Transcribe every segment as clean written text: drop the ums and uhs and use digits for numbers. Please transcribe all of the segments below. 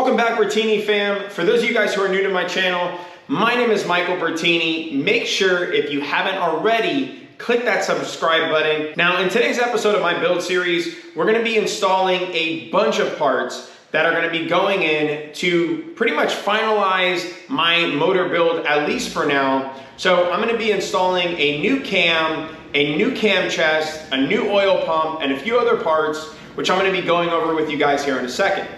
Welcome back, Bertini fam. For those of you guys who are new to my channel, my name is Michael Bertini. Make sure, if you haven't already, click that subscribe button. Now, in today's episode of my build series, we're gonna be installing a bunch of parts that are gonna be going in to pretty much finalize my motor build, at least for now. So I'm gonna be installing a new cam, a new cam chest, a new oil pump, and a few other parts, which I'm gonna be going over with you guys here in a second.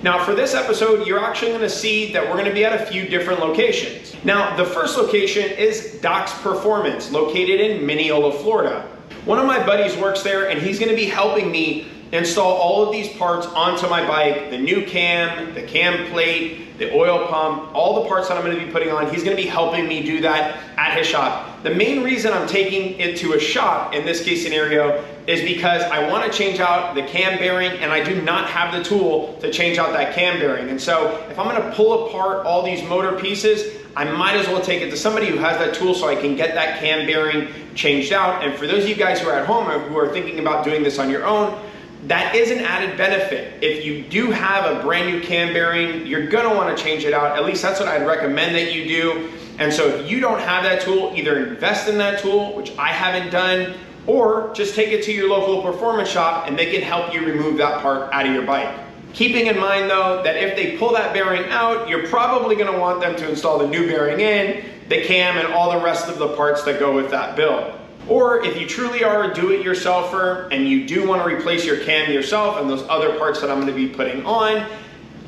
Now for this episode, you're actually gonna see that we're gonna be at a few different locations. Now, the first location is S&S Performance, located in Mineola, Florida. One of my buddies works there and he's gonna be helping me install all of these parts onto my bike, the new cam, the cam plate, the oil pump, all the parts that I'm gonna be putting on. He's gonna be helping me do that at his shop. The main reason I'm taking it to a shop in this case scenario is because I wanna change out the cam bearing and I do not have the tool to change out that cam bearing. And so if I'm gonna pull apart all these motor pieces, I might as well take it to somebody who has that tool so I can get that cam bearing changed out. And for those of you guys who are at home or who are thinking about doing this on your own, that is an added benefit. If you do have a brand new cam bearing, you're gonna wanna change it out. At least that's what I'd recommend that you do. And so if you don't have that tool, either invest in that tool, which I haven't done, or just take it to your local performance shop and they can help you remove that part out of your bike. Keeping in mind though, that if they pull that bearing out, you're probably gonna want them to install the new bearing in, the cam, and all the rest of the parts that go with that build. Or if you truly are a do-it-yourselfer and you do want to replace your cam yourself and those other parts that I'm going to be putting on,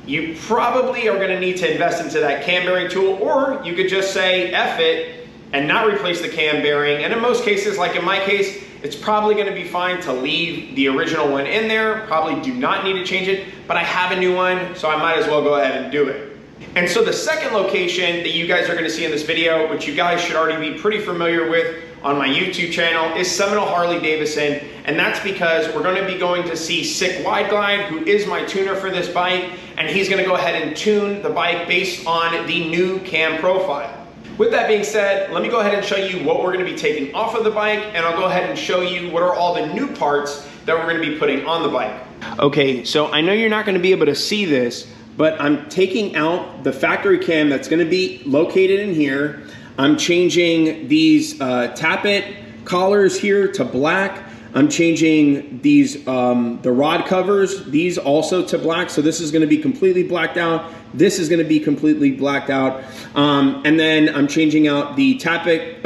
you probably are going to need to invest into that cam bearing tool, or you could just say F it and not replace the cam bearing. And in most cases, like in my case, it's probably going to be fine to leave the original one in there. Probably do not need to change it, but I have a new one, so I might as well go ahead and do it. And so the second location that you guys are going to see in this video, which you guys should already be pretty familiar with on my YouTube channel, is Seminole Harley-Davidson. And that's because we're going to be going to see Sick Wide Glide, who is my tuner for this bike, and he's going to go ahead and tune the bike based on the new cam profile. With that being said, let me go ahead and show you what we're going to be taking off of the bike, and I'll go ahead and show you what are all the new parts that we're going to be putting on the bike. Okay, so I know you're not going to be able to see this, but I'm taking out the factory cam that's going to be located in here. I'm changing these Tappet collars here to black. I'm changing these, the rod covers, these also to black. So this is gonna be completely blacked out. This is gonna be completely blacked out. And then I'm changing out the Tappet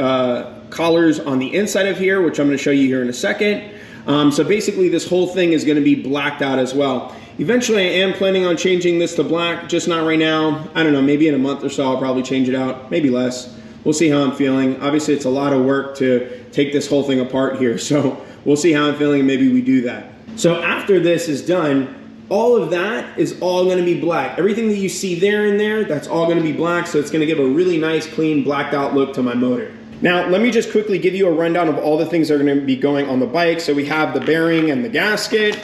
collars on the inside of here, which I'm gonna show you here in a second. So basically this whole thing is gonna be blacked out as well. Eventually I am planning on changing this to black, just not right now. I don't know, maybe in a month or so I'll probably change it out, maybe less. We'll see how I'm feeling. Obviously, it's a lot of work to take this whole thing apart here, so we'll see how I'm feeling and maybe we do that. So after this is done, all of that is all gonna be black. Everything that you see there and there, that's all gonna be black, so it's gonna give a really nice, clean, blacked out look to my motor. Now, let me just quickly give you a rundown of all the things that are gonna be going on the bike. So we have the bearing and the gasket.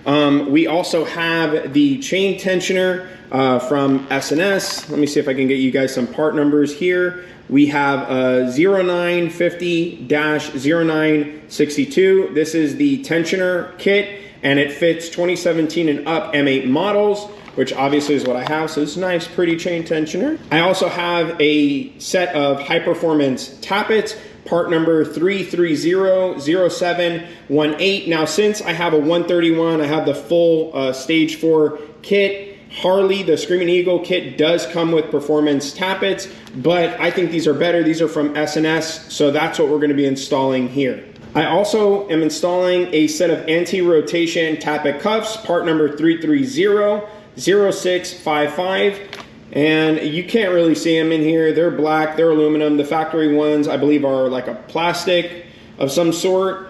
We also have the chain tensioner from S&S. Let me see if I can get you guys some part numbers here. We have a 0950-0962. This is the tensioner kit, and it fits 2017 and up M8 models, which obviously is what I have. So it's a nice, pretty chain tensioner. I also have a set of high-performance tappets, part number 3300718. Now, since I have a 131, I have the full stage 4 kit. Harley, the Screaming Eagle kit, does come with performance tappets, but I think these are better. These are from S&S, so that's what we're going to be installing here. I also am installing a set of anti-rotation tappet cuffs, part number 3300655, and you can't really see them in here. They're black, they're aluminum. The factory ones, I believe, are like a plastic of some sort.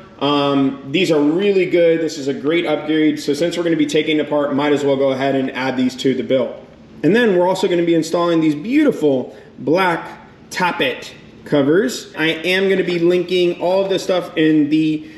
These are really good. This is a great upgrade. So since we're going to be taking it apart, might as well go ahead and add these to the build. And then we're also going to be installing these beautiful black Tappet covers. I am going to be linking all of this stuff in the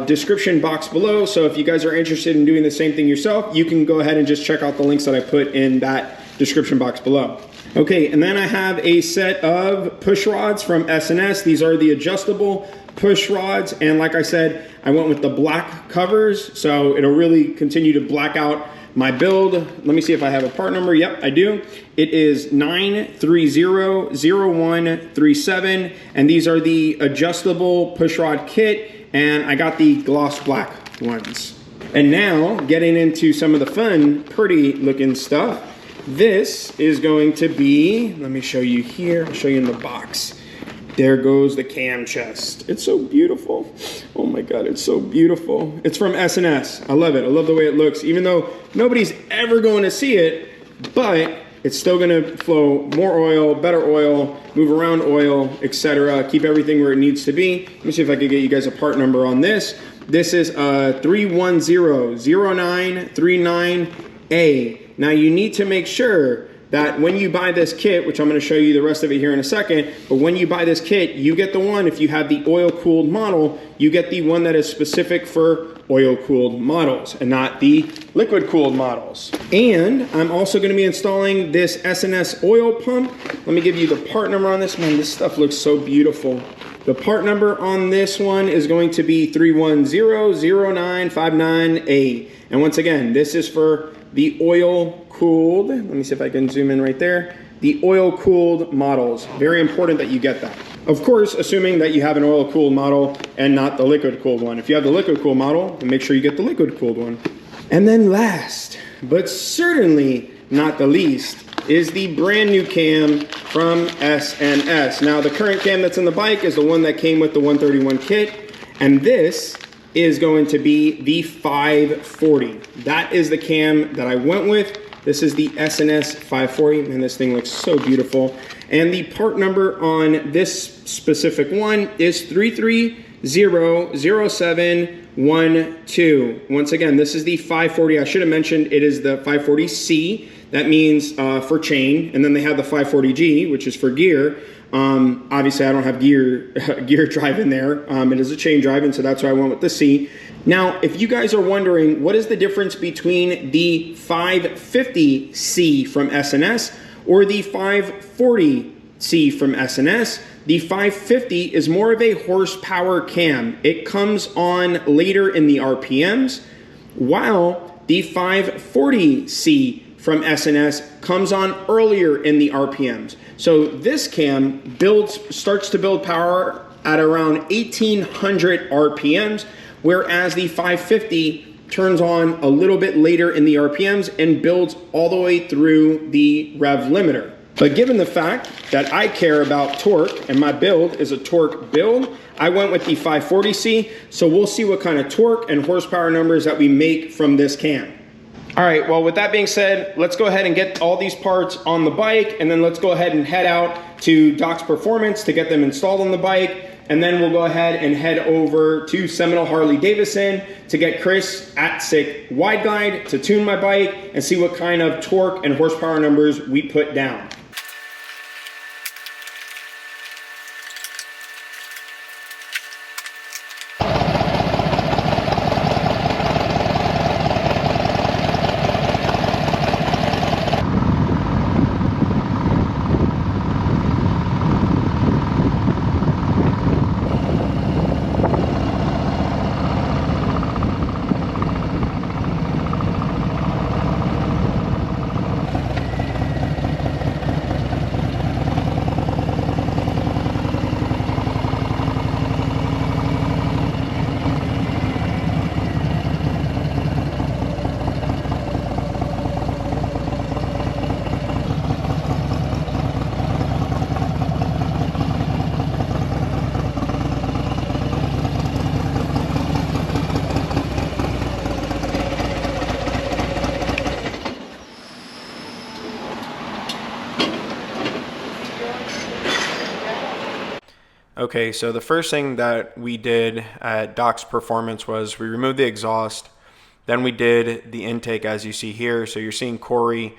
description box below. So if you guys are interested in doing the same thing yourself, you can go ahead and just check out the links that I put in that description box below. Okay, and then I have a set of push rods from S&S. These are the adjustable push rods, and like I said, I went with the black covers, so it'll really continue to black out my build. Let me see if I have a part number. Yep, I do. It is 9300137, and these are the adjustable push rod kit, and I got the gloss black ones. And now, getting into some of the fun, pretty looking stuff. This is going to be, let me show you here, I'll show you in the box. There goes the cam chest. It's so beautiful. Oh my God, it's so beautiful. It's from S&S. I love it. I love the way it looks, even though nobody's ever going to see it, but it's still gonna flow more oil, better oil, move around oil, etc. Keep everything where it needs to be. Let me see if I can get you guys a part number on this. This is 3100939A. Now you need to make sure that when you buy this kit, which I'm going to show you the rest of it here in a second, but when you buy this kit, you get the one, if you have the oil-cooled model, you get the one that is specific for oil-cooled models and not the liquid-cooled models. And I'm also going to be installing this S&S oil pump. Let me give you the part number on this. Man, this stuff looks so beautiful. The part number on this one is going to be 3100959A. And once again, this is for the oil-cooled, let me see if I can zoom in right there, the oil-cooled models. Very important that you get that. Of course, assuming that you have an oil-cooled model and not the liquid-cooled one. If you have the liquid-cooled model, then make sure you get the liquid-cooled one. And then last, but certainly not the least, is the brand new cam from S&S. Now, the current cam that's in the bike is the one that came with the 131 kit, and this is going to be the 540. That is the cam that I went with. This is the S&S 540, and this thing looks so beautiful. And the part number on this specific one is 3300712. Once again, this is the 540. I should have mentioned it is the 540C. That means for chain, and then they have the 540G, which is for gear. Obviously I don't have gear drive in there. It is a chain drive, and so that's why I went with the C. Now, if you guys are wondering what is the difference between the 550C from S&S or the 540C from S&S, the 550 is more of a horsepower cam. It comes on later in the RPMs, while the 540C from S&S comes on earlier in the RPMs. So this cam starts to build power at around 1800 RPMs, whereas the 550 turns on a little bit later in the RPMs and builds all the way through the rev limiter. But given the fact that I care about torque and my build is a torque build, I went with the 540C, so we'll see what kind of torque and horsepower numbers that we make from this cam. All right, well, with that being said, let's go ahead and get all these parts on the bike, and then let's go ahead and head out to Doc's Performance to get them installed on the bike, and then we'll go ahead and head over to Seminole Harley-Davidson to get Chris at Sick Wide Glide to tune my bike and see what kind of torque and horsepower numbers we put down. Okay, so the first thing that we did at Doc's Performance was we removed the exhaust. Then we did the intake, as you see here. So you're seeing Corey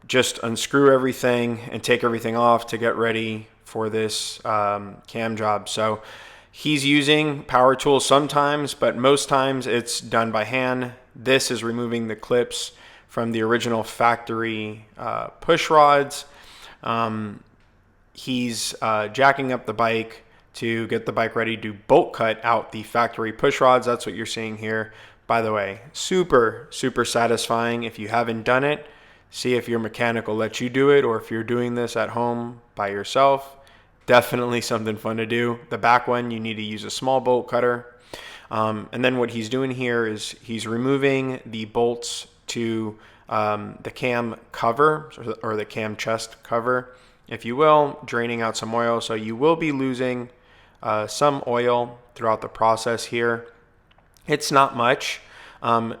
just unscrew everything and take everything off to get ready for this cam job. So he's using power tools sometimes, but most times it's done by hand. This is removing the clips from the original factory push rods. He's jacking up the bike to get the bike ready to bolt cut out the factory push rods. That's what you're seeing here. By the way, super, super satisfying. If you haven't done it, see if your mechanic will let you do it, or if you're doing this at home by yourself, definitely something fun to do. The back one, you need to use a small bolt cutter. And then what he's doing here is he's removing the bolts to the cam cover, or the cam chest cover, if you will, draining out some oil. So you will be losing some oil throughout the process here. It's not much.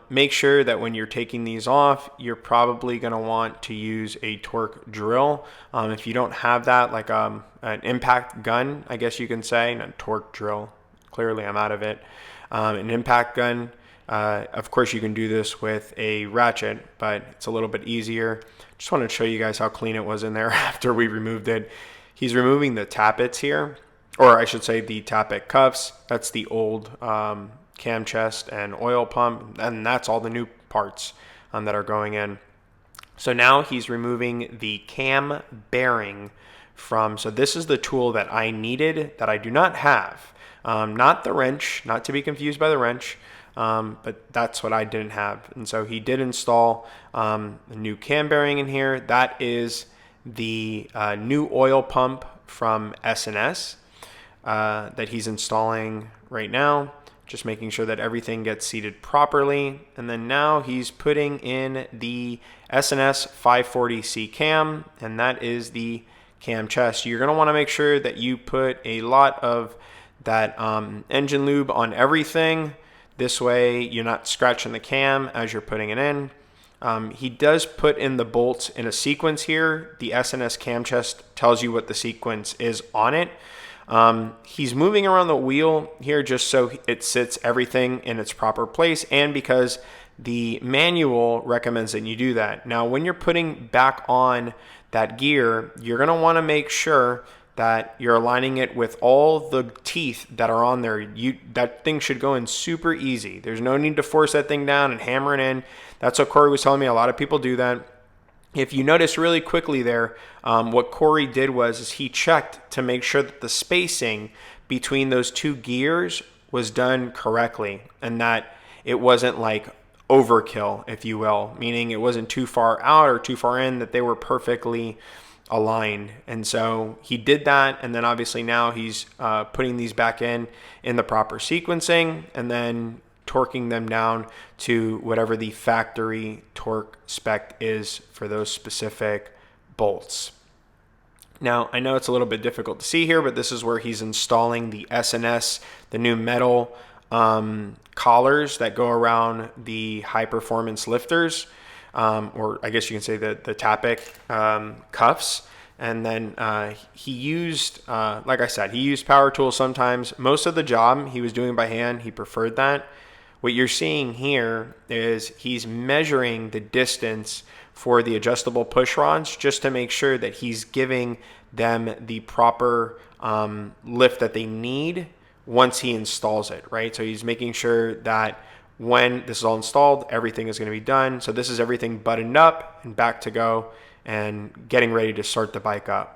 Make sure that when you're taking these off, you're probably going to want to use a torque drill. If you don't have that, like an impact gun, I guess you can say, not torque drill. Clearly I'm out of it. An impact gun. Of course, you can do this with a ratchet, but it's a little bit easier. Just wanted to show you guys how clean it was in there after we removed it. He's removing the tappets here, or I should say the tappet cuffs. That's the old cam chest and oil pump, and that's all the new parts that are going in. So now he's removing the cam bearing from, so this is the tool that I needed that I do not have. Not the wrench, not to be confused by the wrench, but that's what I didn't have. And so he did install a new cam bearing in here. That is the new oil pump from S&S that he's installing right now. Just making sure that everything gets seated properly. And then now he's putting in the S&S 540C cam, and that is the cam chest. You're going to want to make sure that you put a lot of that engine lube on everything. This way you're not scratching the cam as you're putting it in. He does put in the bolts in a sequence here. The S&S cam chest tells you what the sequence is on it. He's moving around the wheel here just so it sits everything in its proper place, and because the manual recommends that you do that. Now, when you're putting back on that gear, you're going to want to make sure that you're aligning it with all the teeth that are on there. That thing should go in super easy. There's no need to force that thing down and hammer it in. That's what Corey was telling me. A lot of people do that. If you notice really quickly there, what Corey did was he checked to make sure that the spacing between those two gears was done correctly, and that it wasn't like overkill, if you will, meaning it wasn't too far out or too far in, that they were perfectly aligned. And so he did that, and then obviously now he's putting these back in the proper sequencing, and then torquing them down to whatever the factory torque spec is for those specific bolts. Now, I know it's a little bit difficult to see here, but this is where he's installing the S&S, the new metal collars that go around the high performance lifters, or I guess you can say the Tappet cuffs. And then he used, like I said, he used power tools sometimes. Most of the job he was doing by hand. He preferred that. What you're seeing here is he's measuring the distance for the adjustable push rods just to make sure that he's giving them the proper lift that they need once he installs it, right? So he's making sure that when this is all installed, everything is going to be done. So this is everything buttoned up and back to go and getting ready to start the bike up.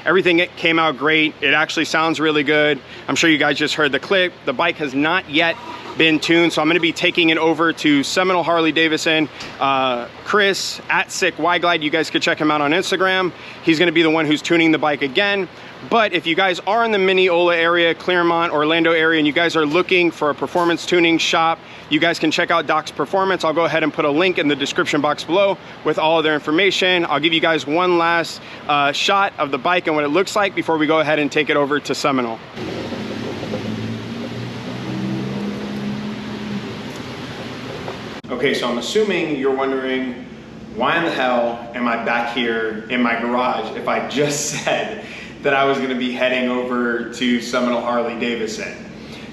Everything came out great. It actually sounds really good. I'm sure you guys just heard the clip. The bike has not yet been tuned, so I'm going to be taking it over to Seminole Harley-Davidson. Chris at Sick Y Glide, you guys could check him out on Instagram. He's going to be the one who's tuning the bike again. But if you guys are in the Mineola area, Claremont, Orlando area, and you guys are looking for a performance tuning shop, you guys can check out Doc's Performance. I'll go ahead and put a link in the description box below with all of their information. I'll give you guys one last shot of the bike and what it looks like before we go ahead and take it over to Seminole. Okay, so I'm assuming you're wondering why in the hell am I back here in my garage if I just said that I was gonna be heading over to Seminole Harley-Davidson?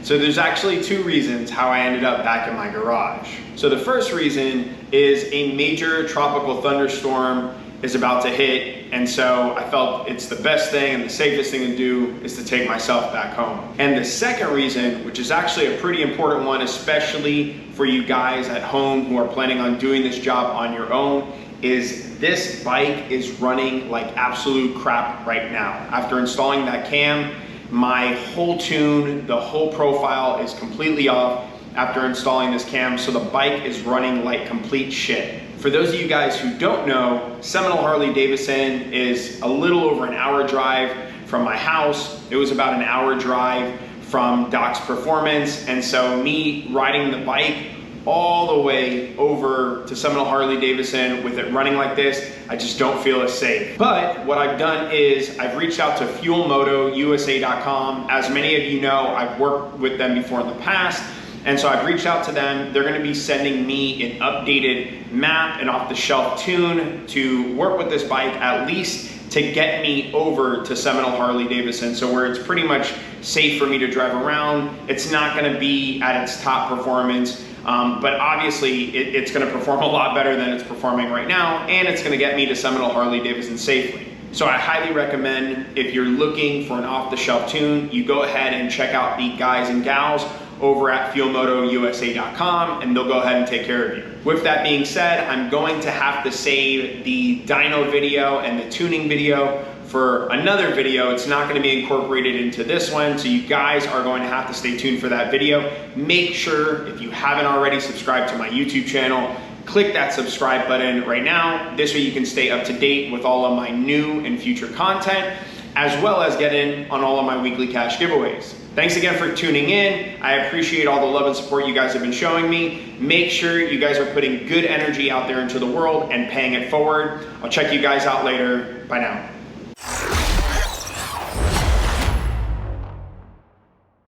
So there's actually two reasons how I ended up back in my garage. So the first reason is a major tropical thunderstorm is about to hit, and so I felt it's the best thing and the safest thing to do is to take myself back home. And the second reason, which is actually a pretty important one, especially for you guys at home who are planning on doing this job on your own, is this bike is running like absolute crap right now. After installing that cam, my whole tune, the whole profile is completely off after installing this cam, so the bike is running like complete shit. For those of you guys who don't know, Seminole Harley-Davidson is a little over an hour drive from my house. It was about an hour drive from S&S Performance, and so me riding the bike all the way over to Seminole Harley-Davidson with it running like this, I just don't feel as safe. But what I've done is I've reached out to fuelmotousa.com. As many of you know, I've worked with them before in the past, and so I've reached out to them. They're gonna be sending me an updated map and off-the-shelf tune to work with this bike, at least to get me over to Seminole Harley-Davidson, so where it's pretty much safe for me to drive around. It's not gonna be at its top performance, but obviously it's gonna perform a lot better than it's performing right now, and it's gonna get me to Seminole Harley-Davidson safely. So I highly recommend, if you're looking for an off-the-shelf tune, you go ahead and check out the guys and gals over at fuelmotousa.com, and they'll go ahead and take care of you. With that being said, I'm going to have to save the dyno video and the tuning video for another video. It's not going to be incorporated into this one, so you guys are going to have to stay tuned for that video. Make sure, if you haven't already, subscribed to my YouTube channel. Click that subscribe button right now. This way you can stay up to date with all of my new and future content, as well as get in on all of my weekly cash giveaways. Thanks again for tuning in. I appreciate all the love and support you guys have been showing me. Make sure you guys are putting good energy out there into the world and paying it forward. I'll check you guys out later. Bye now.